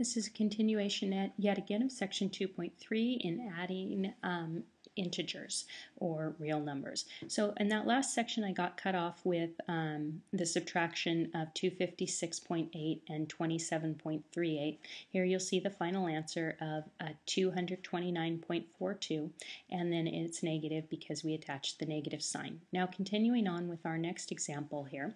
This is a continuation yet again of section 2.3 in adding integers or real numbers. So in that last section I got cut off with the subtraction of 256.8 and 27.38. Here you'll see the final answer of 229.42, and then it's negative because we attached the negative sign. Now continuing on with our next example here,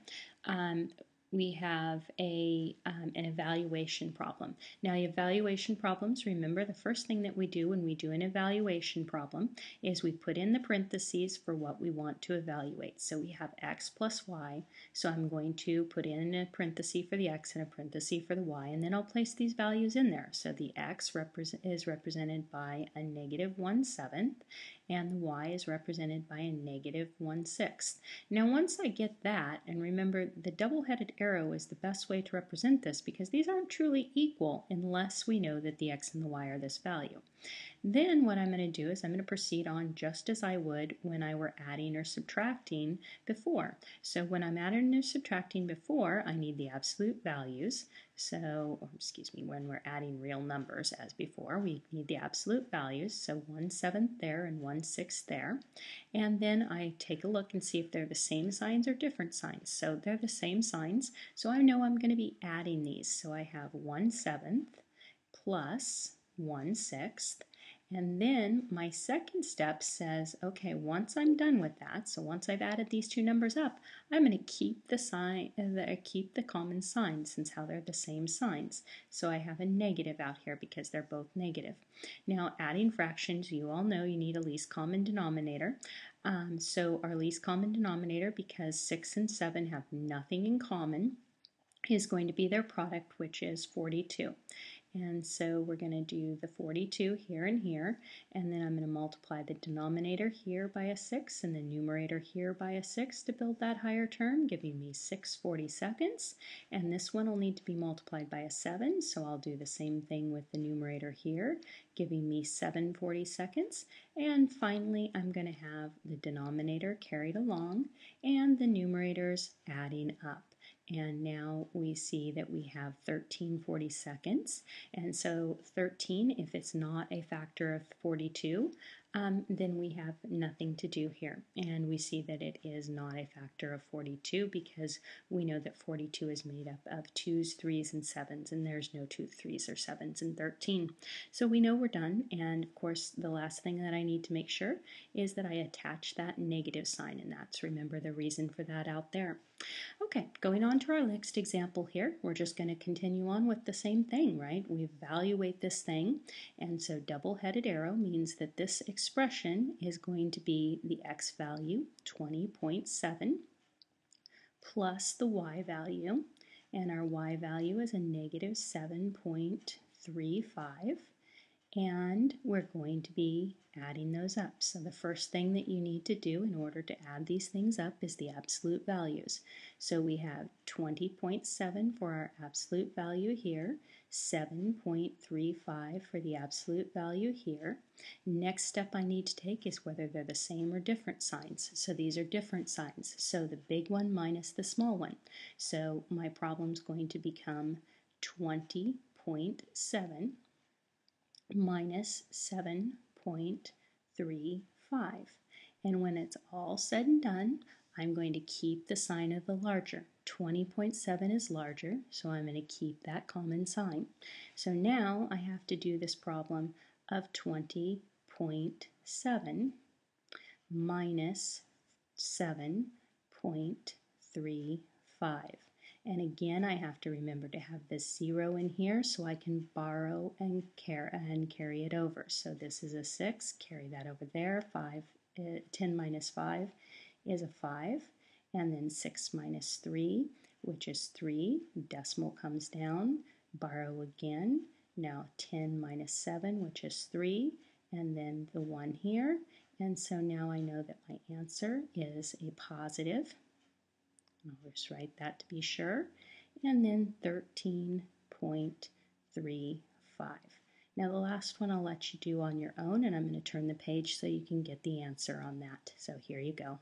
we have an evaluation problem. Now, evaluation problems, remember the first thing that we do when we do an evaluation problem is we put in the parentheses for what we want to evaluate. So we have x plus y, so I'm going to put in a parenthesis for the x and a parenthesis for the y, and then I'll place these values in there. So the x is represented by a negative 1/7, and the y is represented by a negative 1/6. Now once I get that, and remember the double-headed arrow is the best way to represent this because these aren't truly equal unless we know that the x and the y are this value. Then what I'm going to do is I'm going to proceed on just as I would when I were adding or subtracting before. So when I'm adding or subtracting before, I need the absolute values. So, when we're adding real numbers as before, we need the absolute values. So 1/7 there and 1/6 there. And then I take a look and see if they're the same signs or different signs. So they're the same signs. So I know I'm going to be adding these. So I have 1/7 plus 1/6. And then my second step says, okay, once I'm done with that, so once I've added these two numbers up, I'm going to keep the common sign since how they're the same signs. So I have a negative out here because they're both negative. Now adding fractions, you all know you need a least common denominator. So our least common denominator, because 6 and 7 have nothing in common, is going to be their product, which is 42. And so we're going to do the 42 here and here, and then I'm going to multiply the denominator here by a 6 and the numerator here by a 6 to build that higher term, giving me 6 42nds. And this one will need to be multiplied by a 7, so I'll do the same thing with the numerator here, giving me 7 42nds. And finally, I'm going to have the denominator carried along and the numerators adding up. And now we see that we have 13 42nds. And so 13, if it's not a factor of 42, then we have nothing to do here. And we see that it is not a factor of 42 because we know that 42 is made up of 2's, 3's, and 7's, and there's no 2's, 3's, or 7's in 13. So we know we're done, and of course the last thing that I need to make sure is that I attach that negative sign, and that's, remember, the reason for that out there. Okay, going on to our next example here, we're just going to continue on with the same thing, right? We evaluate this thing, and so double-headed arrow means that this expression is going to be the x value, 20.7, plus the y value, and our y value is a negative 7.35, and we're going to be adding those up. So the first thing that you need to do in order to add these things up is the absolute values. So we have 20.7 for our absolute value here, 7.35 for the absolute value here. Next step I need to take is whether they're the same or different signs. So these are different signs. So the big one minus the small one. So my problem's going to become 20.7 minus 7.35. And when it's all said and done, I'm going to keep the sign of the larger. 20.7 is larger, so I'm going to keep that common sign. So now I have to do this problem of 20.7 minus 7.35. And again, I have to remember to have this 0 in here so I can borrow and carry it over. So this is a 6, carry that over there. 10 minus 5 is a 5. And then 6 minus 3, which is 3. Decimal comes down, borrow again. Now 10 minus 7, which is 3. And then the 1 here. And so now I know that my answer is a positive. I'll just write that to be sure, and then 13.35. Now the last one I'll let you do on your own, and I'm going to turn the page so you can get the answer on that. So here you go.